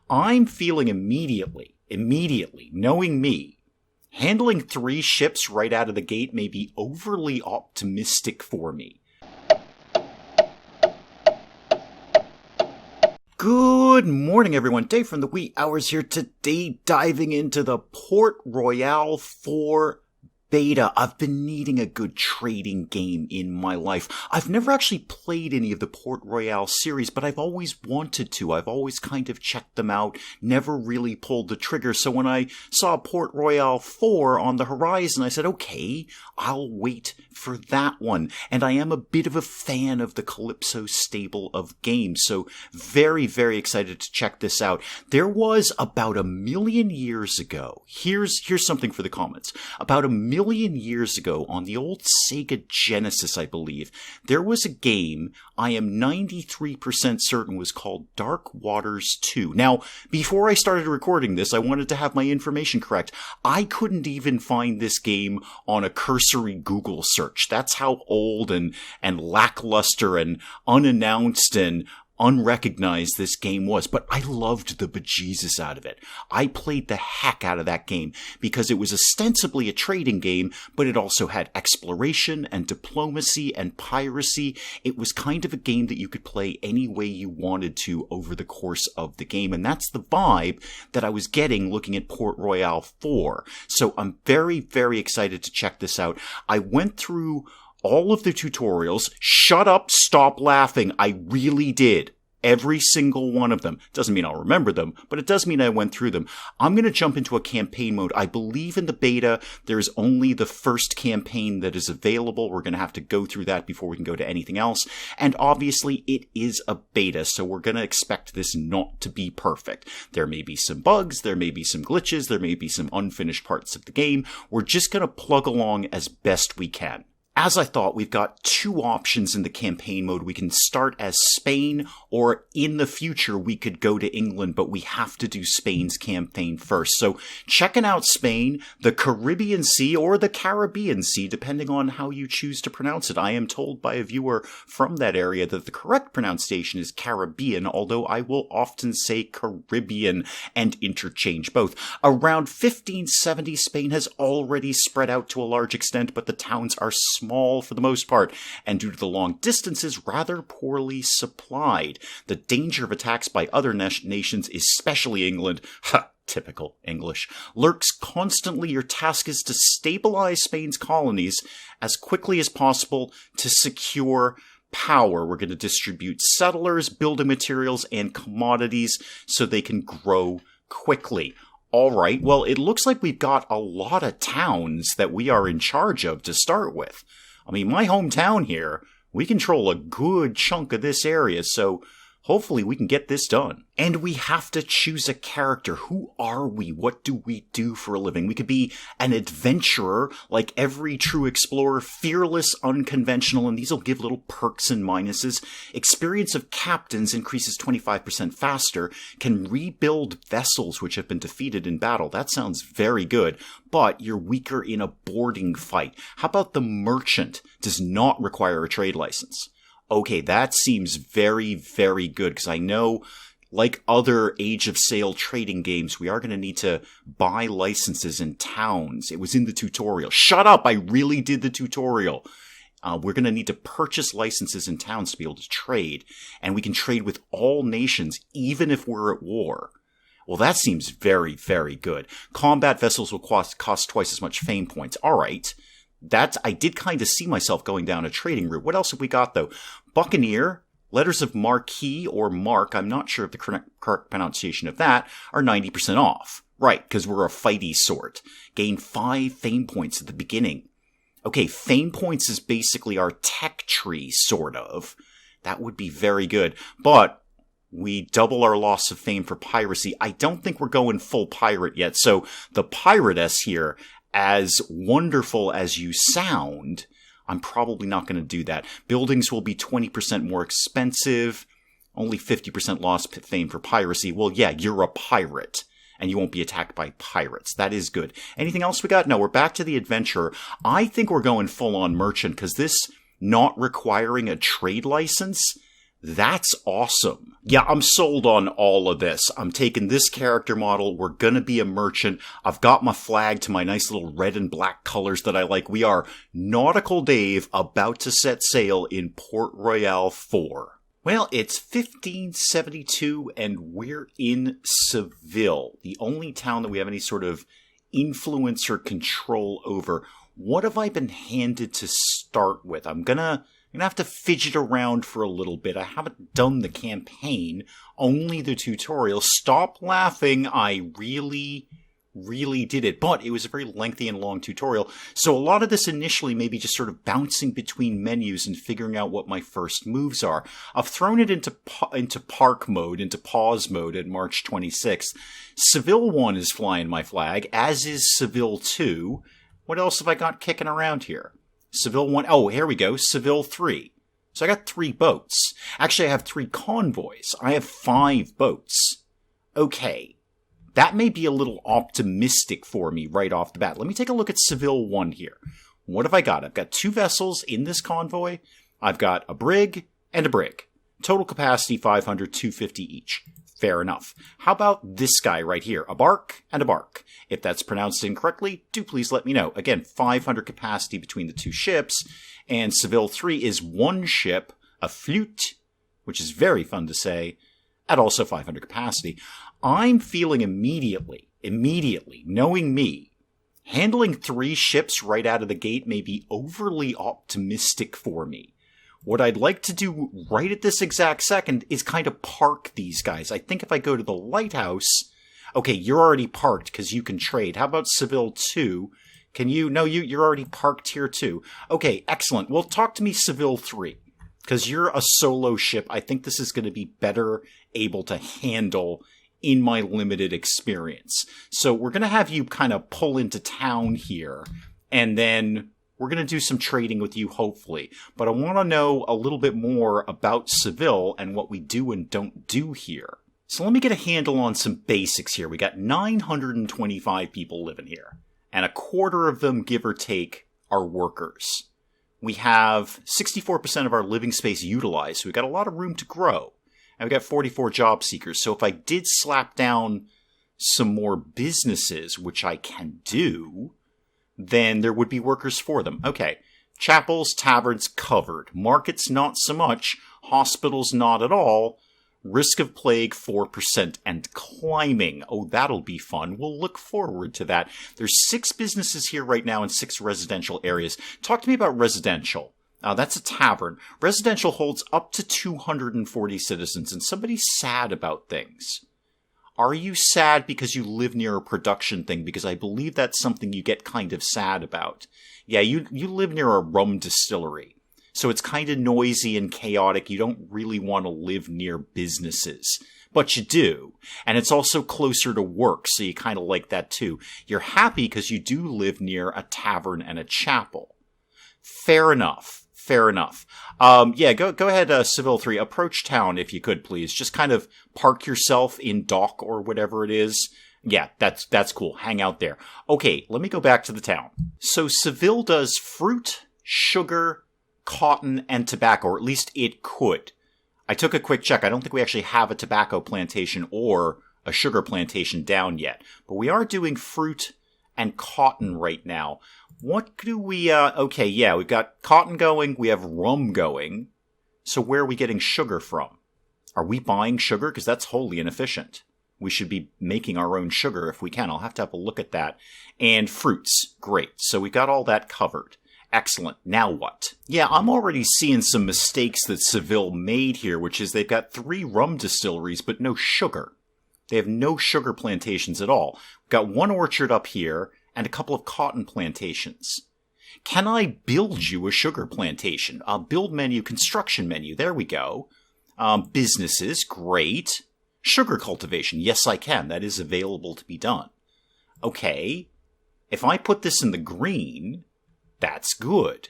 I'm feeling immediately, knowing me, handling 3 ships right out of the gate may be overly optimistic for me. Good morning, everyone. Dave from the wee hours here today, diving into the Port Royale 4 beta. I've been needing a good trading game in my life. I've never actually played any of the Port Royale series, but I've always wanted to. I've always kind of checked them out, never really pulled the trigger. So when I saw Port Royale 4 on the horizon, I said, okay, I'll wait for that one. And I am a bit of a fan of the Calypso stable of games, so very, very excited to check this out. There was about 1 million years ago, here's something for the comments, about 1 million years ago on the old Sega Genesis, I believe, there was a game I am 93% certain was called Dark Waters 2. Now, before I started recording this, I wanted to have my information correct. I couldn't even find this game on a cursory Google search. That's how old and lackluster and unannounced and unrecognized this game was, but I loved the bejesus out of it. I played the heck out of that game because it was ostensibly a trading game, but it also had exploration and diplomacy and piracy. It was kind of a game that you could play any way you wanted to over the course of the game, and that's the vibe that I was getting looking at Port Royale 4. So I'm very, very excited to check this out. I went through all of the tutorials. Shut up, stop laughing. I really did. Every single one of them. Doesn't mean I'll remember them, but it does mean I went through them. I'm going to jump into a campaign mode. I believe in the beta, there's only the first campaign that is available. We're going to have to go through that before we can go to anything else. And obviously, it is a beta, so we're going to expect this not to be perfect. There may be some bugs, there may be some glitches, there may be some unfinished parts of the game. We're just going to plug along as best we can. As I thought, we've got 2 options in the campaign mode. We can start as Spain, or in the future, we could go to England, but we have to do Spain's campaign first. So checking out Spain, the Caribbean Sea, or the Caribbean Sea, depending on how you choose to pronounce it. I am told by a viewer from that area that the correct pronunciation is Caribbean, although I will often say Caribbean and interchange both. Around 1570, Spain has already spread out to a large extent, but the towns are small for the most part, and due to the long distances, rather poorly supplied. The danger of attacks by other nations, especially England, typical English, lurks constantly. Your task is to stabilize Spain's colonies as quickly as possible to secure power. We're going to distribute settlers, building materials, and commodities so they can grow quickly. All right, well, it looks like we've got a lot of towns that we are in charge of to start with. I mean, my hometown here, we control a good chunk of this area, so hopefully we can get this done. And we have to choose a character. Who are we? What do we do for a living? We could be an adventurer, like every true explorer, fearless, unconventional, and these will give little perks and minuses. Experience of captains increases 25% faster, can rebuild vessels which have been defeated in battle. That sounds very good, but you're weaker in a boarding fight. How about the merchant? Does not require a trade license. Okay, that seems very, very good, because I know, like other Age of Sail trading games, we are going to need to buy licenses in towns. It was in the tutorial. Shut up! I really did the tutorial. We're going to need to purchase licenses in towns to be able to trade, and we can trade with all nations, even if we're at war. Well, that seems very, very good. Combat vessels will cost twice as much fame points. All right. I did kind of see myself going down a trading route. What else have we got, though? Buccaneer, letters of Marquis or Mark, I'm not sure of the correct pronunciation of that, are 90% off. Right, because we're a fighty sort. Gain 5 fame points at the beginning. Okay, fame points is basically our tech tree, sort of. That would be very good. But we double our loss of fame for piracy. I don't think we're going full pirate yet. So the piratess here, as wonderful as you sound, I'm probably not going to do that. Buildings will be 20% more expensive. Only 50% loss fame for piracy. Well, yeah, you're a pirate, and you won't be attacked by pirates. That is good. Anything else we got? No, we're back to the adventurer. I think we're going full-on merchant, because this not requiring a trade license, That's awesome. Yeah, I'm sold on all of this. I'm taking this character model. We're gonna be a merchant. I've got my flag to my nice little red and black colors that I like. We are Nautical Dave about to set sail in Port Royale 4. Well, it's 1572 and we're in Seville, the only town that we have any sort of influence or control over. What have I been handed to start with? I'm gonna have to fidget around for a little bit. I haven't done the campaign, only the tutorial. Stop laughing. I really did it. But it was a very lengthy and long tutorial. So a lot of this initially may be just sort of bouncing between menus and figuring out what my first moves are. I've thrown it into park mode, into pause mode at March 26th. Seville 1 is flying my flag, as is Seville 2. What else have I got kicking around here? Seville 1. Oh, here we go. Seville 3. So I got 3 boats. Actually, I have 3 convoys. I have 5 boats. Okay. That may be a little optimistic for me right off the bat. Let me take a look at Seville 1 here. What have I got? I've got 2 vessels in this convoy. I've got a brig and a brig. Total capacity 500, 250 each. Fair enough. How about this guy right here? A bark and a bark. If that's pronounced incorrectly, do please let me know. Again, 500 capacity between the 2 ships. And Seville 3 is 1 ship, a flute, which is very fun to say, at also 500 capacity. I'm feeling immediately, knowing me, handling 3 ships right out of the gate may be overly optimistic for me. What I'd like to do right at this exact second is kind of park these guys. I think if I go to the lighthouse... Okay, you're already parked because you can trade. How about Seville 2? Can you... No, you're already parked here too. Okay, excellent. Well, talk to me Seville 3. Because you're a solo ship. I think this is going to be better able to handle in my limited experience. So we're going to have you kind of pull into town here. And then... we're going to do some trading with you, hopefully. But I want to know a little bit more about Seville and what we do and don't do here. So let me get a handle on some basics here. We got 925 people living here. And a quarter of them, give or take, are workers. We have 64% of our living space utilized, so we've got a lot of room to grow. And we've got 44 job seekers. So if I did slap down some more businesses, which I can do... then there would be workers for them. Okay. Chapels, taverns, covered. Markets, not so much. Hospitals, not at all. Risk of plague, 4%. And climbing. Oh, that'll be fun. We'll look forward to that. There's 6 businesses here right now in 6 residential areas. Talk to me about residential. That's a tavern. Residential holds up to 240 citizens, and somebody's sad about things. Are you sad because you live near a production thing? Because I believe that's something you get kind of sad about. Yeah, you live near a rum distillery. So it's kind of noisy and chaotic. You don't really want to live near businesses. But you do. And it's also closer to work, so you kind of like that too. You're happy because you do live near a tavern and a chapel. Fair enough. Fair enough. Yeah, go ahead, Seville 3. Approach town if you could, please. Just kind of park yourself in dock or whatever it is. Yeah, that's cool. Hang out there. Okay, let me go back to the town. So Seville does fruit, sugar, cotton, and tobacco, or at least it could. I took a quick check. I don't think we actually have a tobacco plantation or a sugar plantation down yet. But we are doing fruit and cotton right now. What do we, okay, yeah, we've got cotton going, we have rum going. So where are we getting sugar from? Are we buying sugar? Because that's wholly inefficient. We should be making our own sugar if we can. I'll have to have a look at that. And fruits. Great. So we got all that covered. Excellent. Now what? Yeah, I'm already seeing some mistakes that Seville made here, which is they've got 3 rum distilleries, but no sugar. They have no sugar plantations at all. We've got 1 orchard up here, and a couple of cotton plantations. Can I build you a sugar plantation? Build menu, construction menu. There we go. Businesses, great. Sugar cultivation, yes I can. That is available to be done. Okay. If I put this in the green, that's good.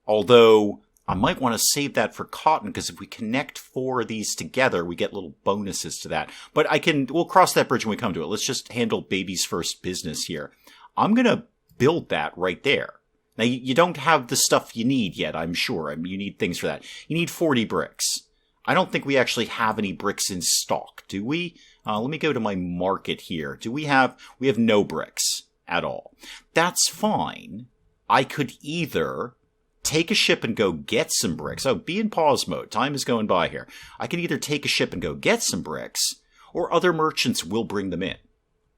Although, I might want to save that for cotton, because if we connect 4 of these together, we get little bonuses to that. But we'll cross that bridge when we come to it. Let's just handle baby's first business here. I'm going to build that right there. Now, you don't have the stuff you need yet, I'm sure. I mean, you need things for that. You need 40 bricks. I don't think we actually have any bricks in stock, do we? Let me go to my market here. We have no bricks at all. That's fine. I could either take a ship and go get some bricks. Oh, be in pause mode. Time is going by here. I can either take a ship and go get some bricks, or other merchants will bring them in.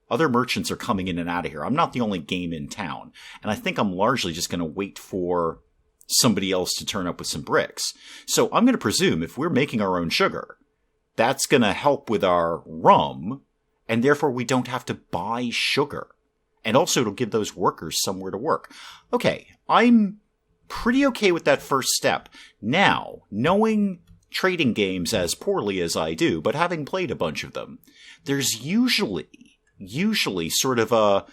Other merchants are coming in and out of here. I'm not the only game in town. And I think I'm largely just going to wait for somebody else to turn up with some bricks. So I'm going to presume if we're making our own sugar, that's going to help with our rum, and therefore we don't have to buy sugar. And also it'll give those workers somewhere to work. Okay, I'm pretty okay with that first step. Now, knowing trading games as poorly as I do, but having played a bunch of them, there's usually sort of a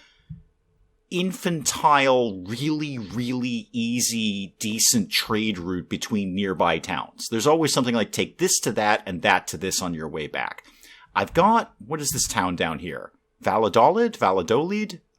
infantile, really, really easy, decent trade route between nearby towns. There's always something like take this to that and that to this on your way back. I've got, what is this town down here? Valladolid?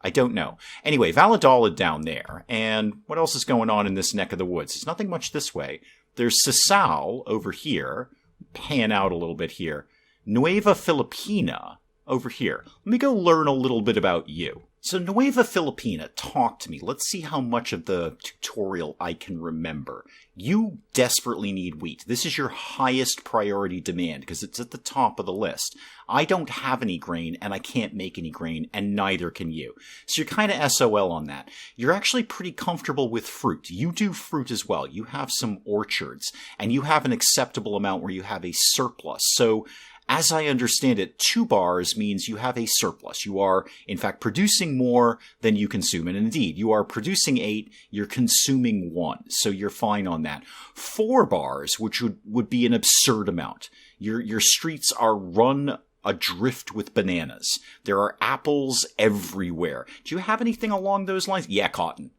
I don't know. Anyway, Valladolid down there. And what else is going on in this neck of the woods? There's nothing much this way. There's Sisal over here. Pan out a little bit here. Nueva Filipina over here. Let me go learn a little bit about you. So Nueva Filipina, talk to me. Let's see how much of the tutorial I can remember. You desperately need wheat. This is your highest priority demand because it's at the top of the list. I don't have any grain and I can't make any grain and neither can you. So you're kind of SOL on that. You're actually pretty comfortable with fruit. You do fruit as well. You have some orchards and you have an acceptable amount where you have a surplus. So as I understand it, 2 bars means you have a surplus. You are, in fact, producing more than you consume. And indeed, you are producing 8, you're consuming 1. So you're fine on that. 4 bars, which would be an absurd amount. Your streets are run adrift with bananas. There are apples everywhere. Do you have anything along those lines? Yeah, cotton.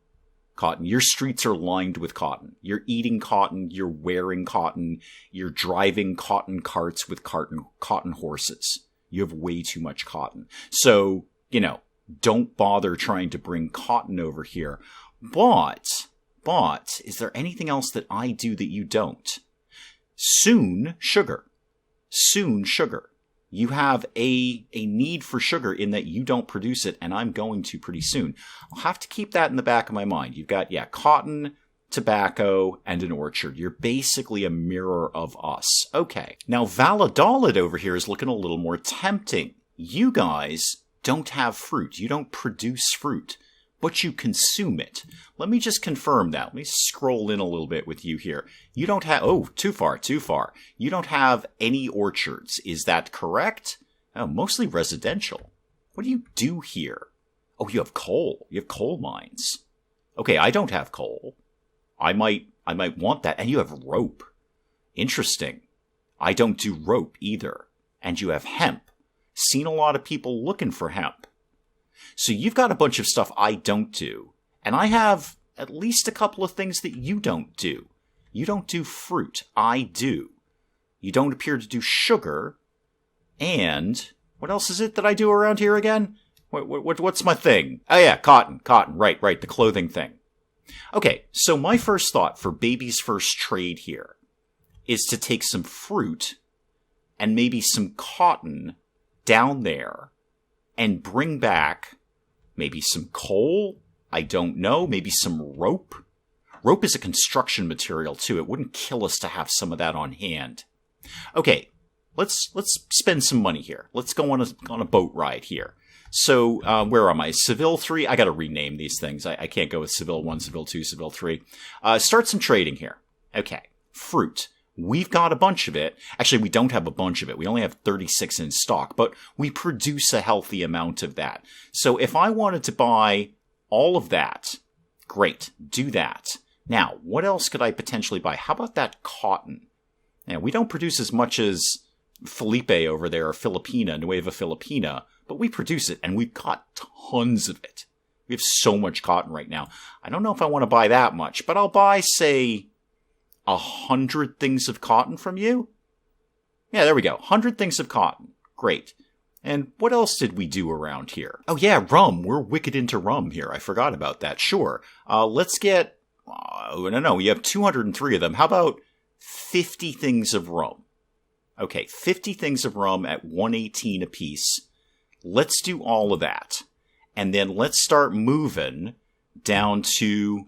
Cotton. Your streets are lined with cotton. You're eating cotton. You're wearing cotton. You're driving cotton carts with cotton horses. You have way too much cotton. So, don't bother trying to bring cotton over here. But, is there anything else that I do that you don't? Soon, sugar. You have a need for sugar in that you don't produce it, and I'm going to pretty soon. I'll have to keep that in the back of my mind. You've got, cotton, tobacco, and an orchard. You're basically a mirror of us. Okay. Now, Valladolid over here is looking a little more tempting. You guys don't have fruit. You don't produce fruit, but you consume it. Let me just confirm that. Let me scroll in a little bit with you here. You don't have, too far. You don't have any orchards. Is that correct? Oh, mostly residential. What do you do here? Oh, you have coal. You have coal mines. Okay, I don't have coal. I might want that. And you have rope. Interesting. I don't do rope either. And you have hemp. Seen a lot of people looking for hemp. So you've got a bunch of stuff I don't do. And I have at least a couple of things that you don't do. You don't do fruit. I do. You don't appear to do sugar. And what else is it that I do around here again? What's my thing? Oh yeah, cotton. Right, the clothing thing. Okay, so my first thought for baby's first trade here is to take some fruit and maybe some cotton down there and bring back maybe some coal. I don't know. Maybe some rope. Rope is a construction material too. It wouldn't kill us to have some of that on hand. Okay, let's spend some money here. Let's go on a boat ride here. So where am I? Seville 3. I got to rename these things. I can't go with Seville 1, Seville 2, Seville 3. Start some trading here. Okay, fruit. We've got a bunch of it. Actually, we don't have a bunch of it. We only have 36 in stock, but we produce a healthy amount of that. So if I wanted to buy all of that, great, do that. Now, what else could I potentially buy? How about that cotton? Now, we don't produce as much as Felipe over there, or Filipina, Nueva Filipina, but we produce it, and we've got tons of it. We have so much cotton right now. I don't know if I want to buy that much, but I'll buy, say, 100 things of cotton from you? Yeah, there we go. 100 things of cotton. Great. And what else did we do around here? Oh yeah, rum. We're wicked into rum here. I forgot about that. Sure. Let's get... no, you have 203 of them. How about 50 things of rum? Okay, 50 things of rum at 118 apiece. Let's do all of that. And then let's start moving down to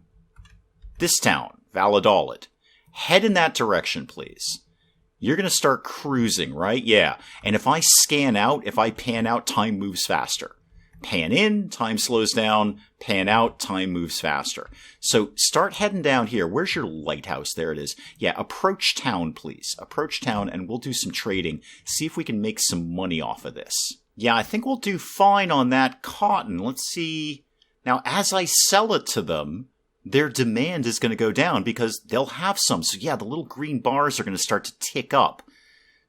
this town, Valladolid. Head in that direction, please. You're going to start cruising, right? Yeah. And if I scan out, if I pan out, time moves faster. Pan in, time slows down. Pan out, time moves faster. So start heading down here. Where's your lighthouse? There it is. Yeah, approach town, please. Approach town, and we'll do some trading. See if we can make some money off of this. Yeah, I think we'll do fine on that cotton. Let's see. Now, as I sell it to them, their demand is going to go down because they'll have some. So yeah, the little green bars are going to start to tick up.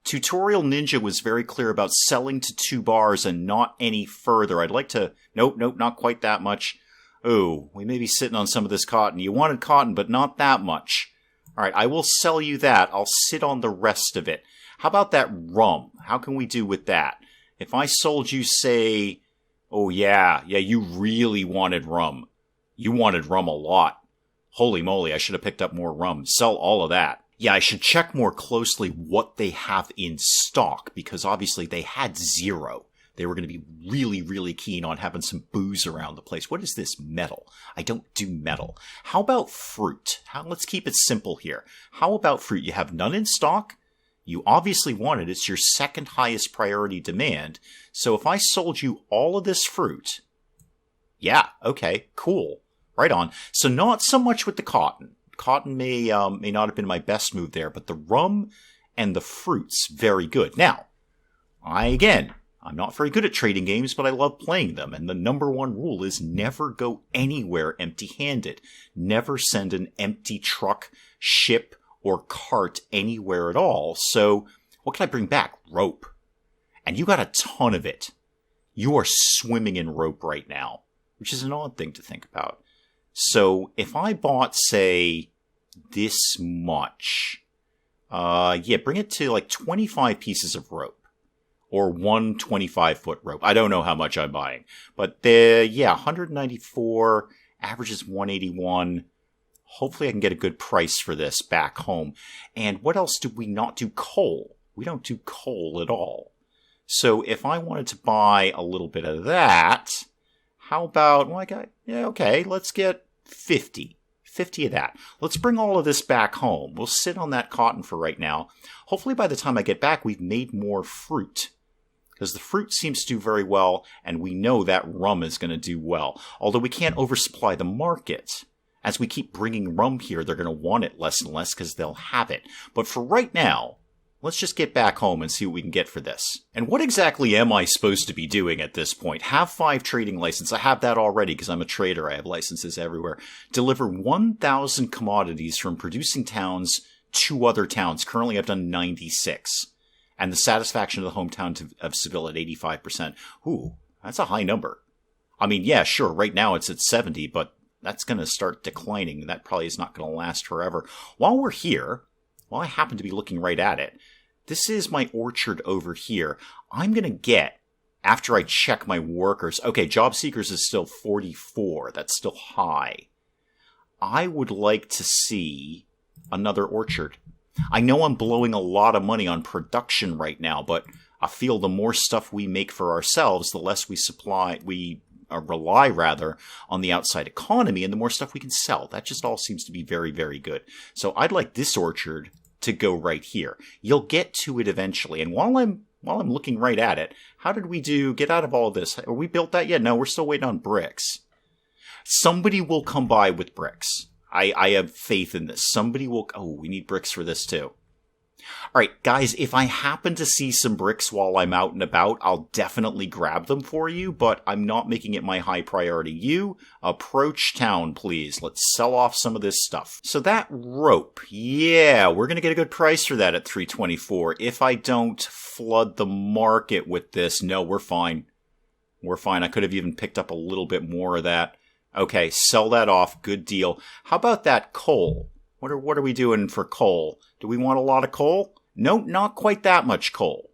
Tutorial Ninja was very clear about selling to 2 bars and not any further. I'd like to... Nope, not quite that much. Oh, we may be sitting on some of this cotton. You wanted cotton, but not that much. All right, I will sell you that. I'll sit on the rest of it. How about that rum? How can we do with that? If I sold you, say... Oh, yeah, you really wanted rum. You wanted rum a lot. Holy moly, I should have picked up more rum. Sell all of that. Yeah, I should check more closely what they have in stock, because obviously they had 0. They were going to be really, really keen on having some booze around the place. What is this? Metal. I don't do metal. How about fruit? Let's keep it simple here. How about fruit? You have none in stock. You obviously want it. It's your second highest priority demand. So if I sold you all of this fruit... Yeah, okay, cool. Right on. So not so much with the cotton. Cotton may not have been my best move there, but the rum and the fruits, very good. Now, I'm not very good at trading games, but I love playing them. And the number 1 rule is never go anywhere empty-handed. Never send an empty truck, ship, or cart anywhere at all. So what can I bring back? Rope. And you got a ton of it. You are swimming in rope right now, which is an odd thing to think about. So if I bought, say, this much, bring it to like 25 pieces of rope, or 1 25-foot rope. I don't know how much I'm buying, but 194, average is 181. Hopefully I can get a good price for this back home. And what else do we not do? Coal. We don't do coal at all. So if I wanted to buy a little bit of that, how about, let's get 50 of that. Let's bring all of this back home. We'll sit on that cotton for right now. Hopefully by the time I get back, we've made more fruit, because the fruit seems to do very well, and we know that rum is going to do well. Although we can't oversupply the market. As we keep bringing rum here, they're going to want it less and less because they'll have it. But for right now, let's just get back home and see what we can get for this. And what exactly am I supposed to be doing at this point? Have 5 trading license. I have that already because I'm a trader. I have licenses everywhere. Deliver 1,000 commodities from producing towns to other towns. Currently, I've done 96. And the satisfaction of the hometown of Seville at 85%. Ooh, that's a high number. I mean, yeah, sure, right now it's at 70, but that's going to start declining. That probably is not going to last forever. While we're here... Well, I happen to be looking right at it. This is my orchard over here. I'm going to get, after I check my workers... Okay, job seekers is still 44. That's still high. I would like to see another orchard. I know I'm blowing a lot of money on production right now, but I feel the more stuff we make for ourselves, the less we rely on the outside economy, and the more stuff we can sell. That just all seems to be very, very good. So I'd like this orchard to go right here. You'll get to it eventually. And while I'm looking right at it, how did we get out of all of this? Are we built that yet? No, we're still waiting on bricks. Somebody will come by with bricks. I have faith in this. Somebody will... Oh, we need bricks for this too. All right, guys, if I happen to see some bricks while I'm out and about, I'll definitely grab them for you, but I'm not making it my high priority. You, approach town, please. Let's sell off some of this stuff. So that rope, yeah, we're going to get a good price for that at 324. If I don't flood the market with this, no, we're fine. We're fine. I could have even picked up a little bit more of that. Okay, sell that off. Good deal. How about that coal? What are we doing for coal? Do we want a lot of coal? No, not quite that much coal.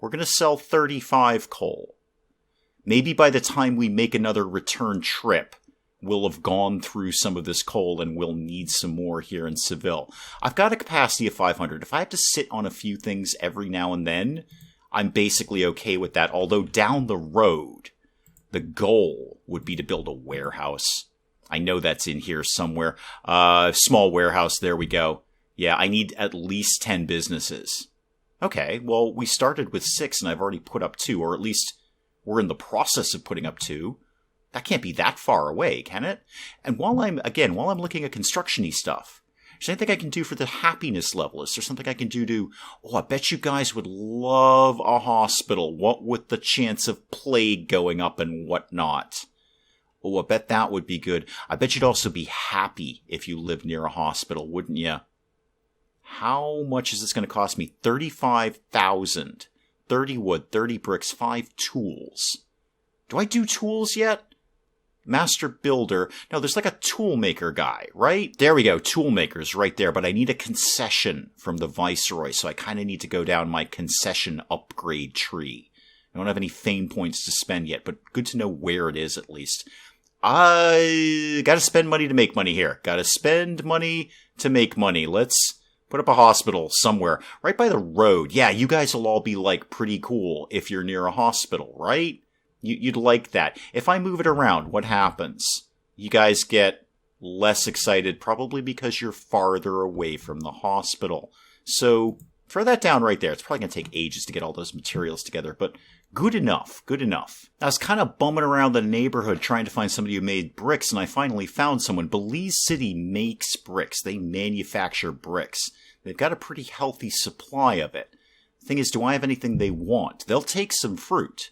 We're going to sell 35 coal. Maybe by the time we make another return trip, will have gone through some of this coal and will need some more here in Seville. I've got a capacity of 500. If I have to sit on a few things every now and then, I'm basically okay with that. Although down the road, the goal would be to build a warehouse. I know that's in here somewhere. Small warehouse, there we go. Yeah, I need at least 10 businesses. Okay, well, we started with 6 and I've already put up 2, or at least we're in the process of putting up 2. That can't be that far away, can it? And while I'm looking at construction-y stuff, is there anything I can do for the happiness level? Is there something I can do to, I bet you guys would love a hospital. What with the chance of plague going up and whatnot? Oh, I bet that would be good. I bet you'd also be happy if you lived near a hospital, wouldn't you? How much is this going to cost me? 35,000. 30 wood, 30 bricks, 5 tools. Do I do tools yet? Master builder. No, there's like a tool maker guy, right? There we go. Tool makers right there. But I need a concession from the viceroy. So I kind of need to go down my concession upgrade tree. I don't have any fame points to spend yet, but good to know where it is at least. I gotta spend money to make money here. Gotta spend money to make money. Let's put up a hospital somewhere right by the road. Yeah, you guys will all be like pretty cool if you're near a hospital, right? You'd like that. If I move it around, what happens? You guys get less excited, probably because you're farther away from the hospital. So throw that down right there. It's probably going to take ages to get all those materials together, but good enough, good enough. I was kind of bumming around the neighborhood trying to find somebody who made bricks, and I finally found someone. Belize City makes bricks. They manufacture bricks. They've got a pretty healthy supply of it. The thing is, do I have anything they want? They'll take some fruit.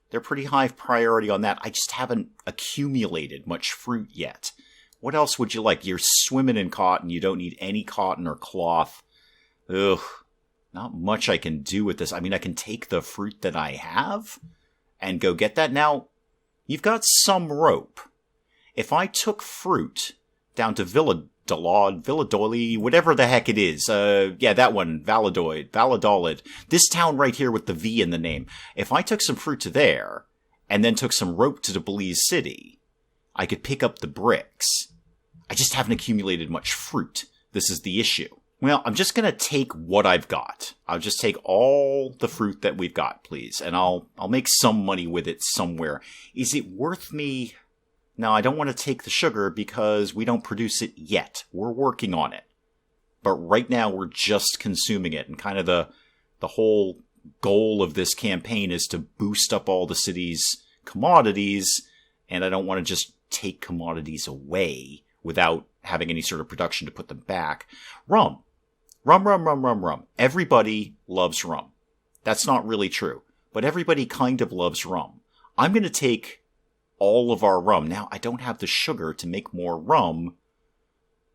They're pretty high priority on that. I just haven't accumulated much fruit yet. What else would you like? You're swimming in cotton. You don't need any cotton or cloth. Ugh. Not much I can do with this. I mean, I can take the fruit that I have and go get that. Now, you've got some rope. If I took fruit down to Valladolid, whatever the heck it is. Yeah, that one, Valladolid. This town right here with the V in the name. If I took some fruit to there, and then took some rope to Belize City, I could pick up the bricks. I just haven't accumulated much fruit. This is the issue. Well, I'm just gonna take what I've got. I'll just take all the fruit that we've got, please, and I'll make some money with it somewhere. Is it worth me? Now, I don't want to take the sugar because we don't produce it yet. We're working on it. But right now, we're just consuming it. And kind of the whole goal of this campaign is to boost up all the city's commodities. And I don't want to just take commodities away without having any sort of production to put them back. Rum. Rum. Everybody loves rum. That's not really true. But everybody kind of loves rum. I'm going to take all of our rum. Now, I don't have the sugar to make more rum.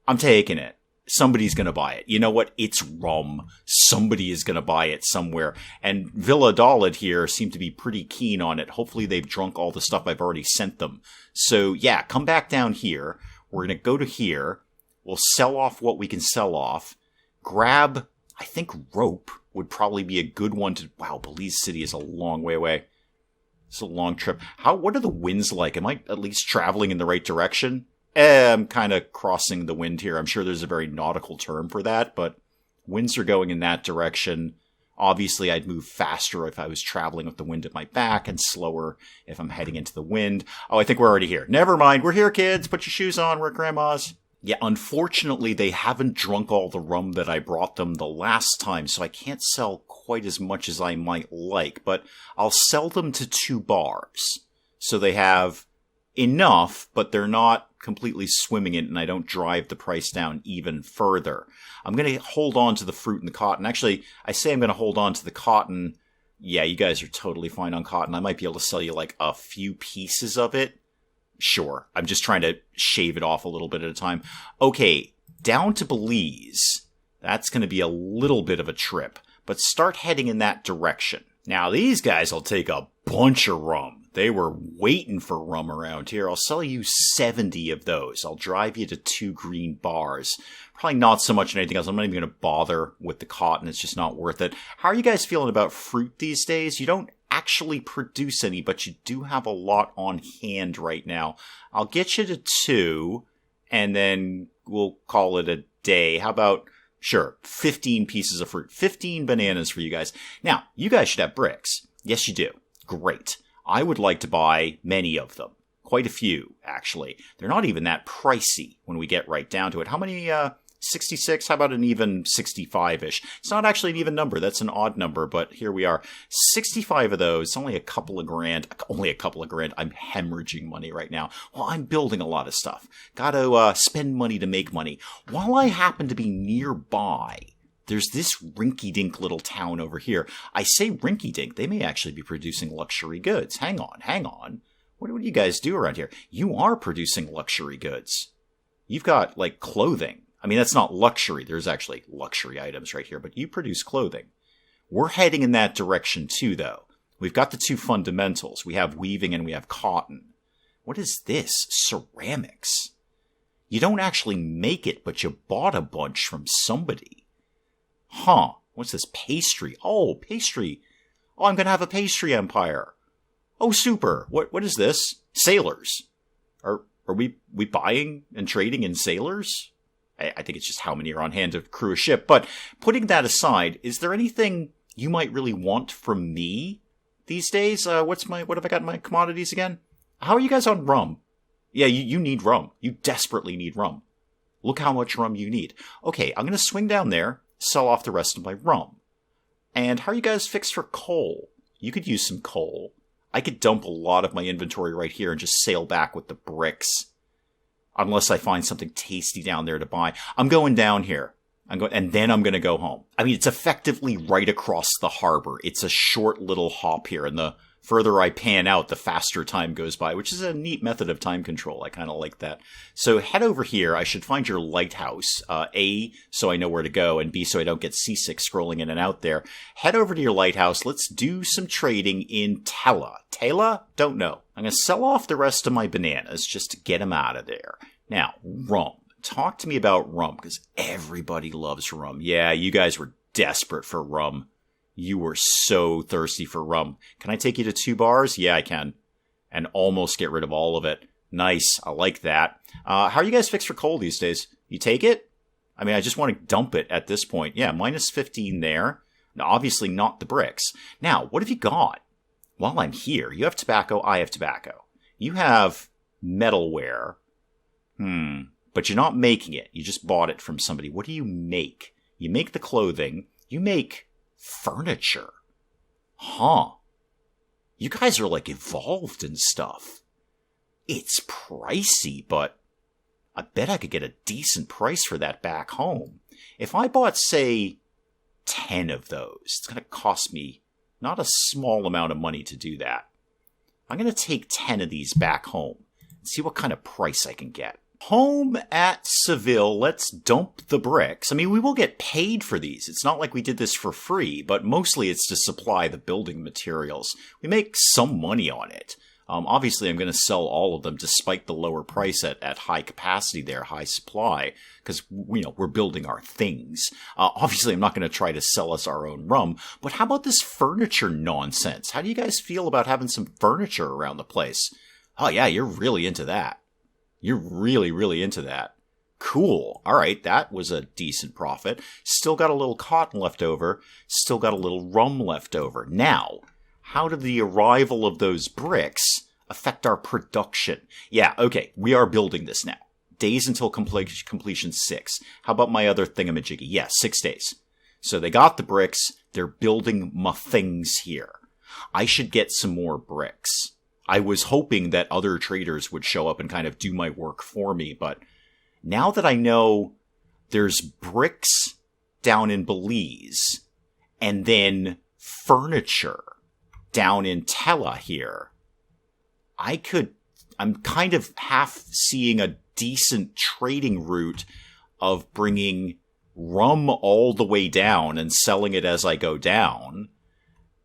I'm taking it. Somebody's going to buy it. You know what? It's rum. Somebody is going to buy it somewhere. And Valladolid here seem to be pretty keen on it. Hopefully they've drunk all the stuff I've already sent them. So yeah, come back down here. We're going to go to here. We'll sell off what we can sell off. Grab, I think rope would probably be a good one to... Wow, Belize City is a long way away. It's a long trip. What are the winds like? Am I at least traveling in the right direction? I'm kind of crossing the wind here. I'm sure there's a very nautical term for that, but winds are going in that direction. Obviously, I'd move faster if I was traveling with the wind at my back and slower if I'm heading into the wind. Oh, I think we're already here. Never mind. We're here, kids. Put your shoes on. We're at Grandma's. Yeah, unfortunately, they haven't drunk all the rum that I brought them the last time, so I can't sell quite as much as I might like, but I'll sell them to 2 bars. So they have enough, but they're not completely swimming it, and I don't drive the price down even further. I'm going to hold on to the fruit and the cotton. Actually, I say I'm going to hold on to the cotton. Yeah, you guys are totally fine on cotton. I might be able to sell you like a few pieces of it. Sure. I'm just trying to shave it off a little bit at a time. Okay, down to Belize. That's going to be a little bit of a trip, but start heading in that direction. Now, these guys will take a bunch of rum. They were waiting for rum around here. I'll sell you 70 of those. I'll drive you to 2 green bars. Probably not so much anything else. I'm not even going to bother with the cotton. It's just not worth it. How are you guys feeling about fruit these days? You don't actually produce any, but you do have a lot on hand right now. I'll get you to 2, and then we'll call it a day. How about, sure, 15 pieces of fruit, 15 bananas for you guys. Now, you guys should have bricks. Yes, you do. Great. I would like to buy many of them. Quite a few, actually. They're not even that pricey when we get right down to it. How many, 66? How about an even 65-ish? It's not actually an even number. That's an odd number, but here we are. 65 of those, only a couple of grand. Only a couple of grand. I'm hemorrhaging money right now. Well, I'm building a lot of stuff. Gotta spend money to make money. While I happen to be nearby, there's this rinky-dink little town over here. I say rinky-dink. They may actually be producing luxury goods. Hang on. What do you guys do around here? You are producing luxury goods. You've got, like, clothing. I mean, that's not luxury. There's actually luxury items right here, but you produce clothing. We're heading in that direction too, though. We've got the 2 fundamentals. We have weaving and we have cotton. What is this? Ceramics. You don't actually make it, but you bought a bunch from somebody. Huh. What's this? Pastry. Oh, pastry. Oh, I'm going to have a pastry empire. Oh, super. What is this? Sailors. Are we buying and trading in sailors? I think it's just how many are on hand to crew a ship. But putting that aside, is there anything you might really want from me these days? What have I got in my commodities again? How are you guys on rum? Yeah, you need rum. You desperately need rum. Look how much rum you need. Okay, I'm going to swing down there, sell off the rest of my rum. And how are you guys fixed for coal? You could use some coal. I could dump a lot of my inventory right here and just sail back with the bricks. Unless I find something tasty down there to buy. I'm going down here. And then I'm going to go home. I mean, it's effectively right across the harbor. It's a short little hop here. And the further I pan out, the faster time goes by, which is a neat method of time control. I kind of like that. So head over here. I should find your lighthouse. A, so I know where to go. And B, so I don't get seasick scrolling in and out there. Head over to your lighthouse. Let's do some trading in Tela. Tela? Don't know. I'm going to sell off the rest of my bananas just to get them out of there. Now, rum. Talk to me about rum, because everybody loves rum. Yeah, you guys were desperate for rum. You were so thirsty for rum. Can I take you to 2 bars? Yeah, I can. And almost get rid of all of it. Nice. I like that. How are you guys fixed for coal these days? You take it? I mean, I just want to dump it at this point. Yeah, minus 15 there. Now, obviously not the bricks. Now, what have you got? While I'm here, you have tobacco, I have tobacco. You have metalware. But you're not making it. You just bought it from somebody. What do you make? You make the clothing. You make furniture. Huh. You guys are like evolved and stuff. It's pricey, but I bet I could get a decent price for that back home. If I bought, say, 10 of those, it's going to cost me not a small amount of money to do that. I'm going to take 10 of these back home and see what kind of price I can get. Home at Seville, let's dump the bricks. I mean, we will get paid for these. It's not like we did this for free, but mostly it's to supply the building materials. We make some money on it. Obviously, I'm going to sell all of them despite the lower price at high capacity there, high supply, because, we're building our things. Obviously, I'm not going to try to sell us our own rum, but how about this furniture nonsense? How do you guys feel about having some furniture around the place? Oh, yeah, you're really into that. You're really, really into that. Cool. All right, that was a decent profit. Still got a little cotton left over. Still got a little rum left over. Now, how did the arrival of those bricks affect our production? Yeah, okay, we are building this now. Days until completion 6. How about my other thingamajiggy? Yeah, 6 days. So they got the bricks. They're building my things here. I should get some more bricks. I was hoping that other traders would show up and kind of do my work for me, but now that I know there's bricks down in Belize and then furniture down in Tela here, I'm kind of half seeing a decent trading route of bringing rum all the way down and selling it as I go down,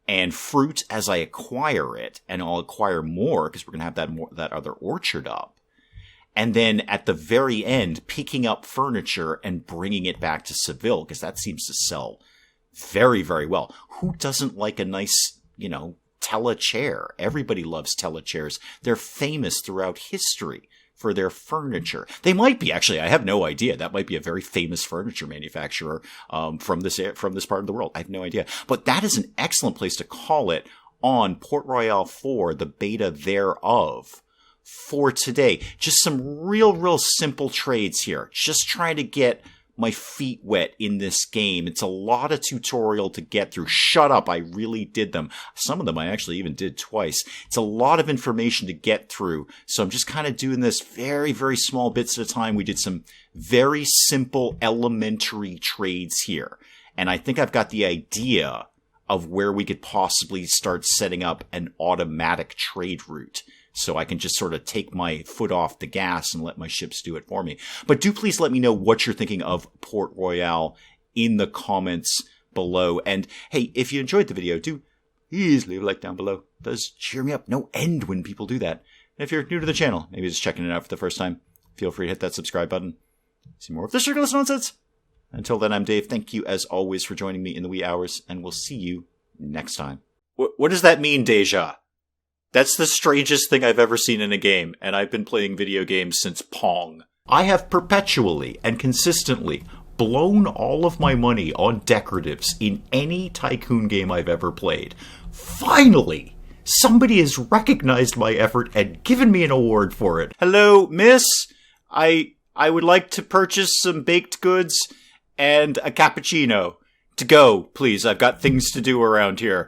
and fruit as I acquire it, and I'll acquire more because we're going to have that other orchard up. And then at the very end, picking up furniture and bringing it back to Seville, because that seems to sell very, very well. Who doesn't like a nice, telechair. Everybody loves telechairs. They're famous throughout history for their furniture. They might be, actually, I have no idea. That might be a very famous furniture manufacturer from this part of the world. I have no idea. But that is an excellent place to call it on Port Royale 4, the beta thereof, for today. Just some real simple trades here. Just trying to get my feet wet in this game. It's a lot of tutorial to get through. Shut up, I really did them. Some of them I actually even did twice. It's a lot of information to get through, so I'm just kind of doing this very small bits at a time. We did some very simple elementary trades here, and I think I've got the idea of where we could possibly start setting up an automatic trade route. So I can just sort of take my foot off the gas and let my ships do it for me. But do please let me know what you're thinking of Port Royale in the comments below. And hey, if you enjoyed the video, do please leave a like down below. It does cheer me up no end when people do that. And if you're new to the channel, maybe just checking it out for the first time, feel free to hit that subscribe button. See more of this ridiculous nonsense. Until then, I'm Dave. Thank you as always for joining me in the wee hours, and we'll see you next time. What does that mean, Deja? That's the strangest thing I've ever seen in a game, and I've been playing video games since Pong. I have perpetually and consistently blown all of my money on decoratives in any Tycoon game I've ever played. Finally, somebody has recognized my effort and given me an award for it. Hello, miss? I would like to purchase some baked goods and a cappuccino. To go, please. I've got things to do around here.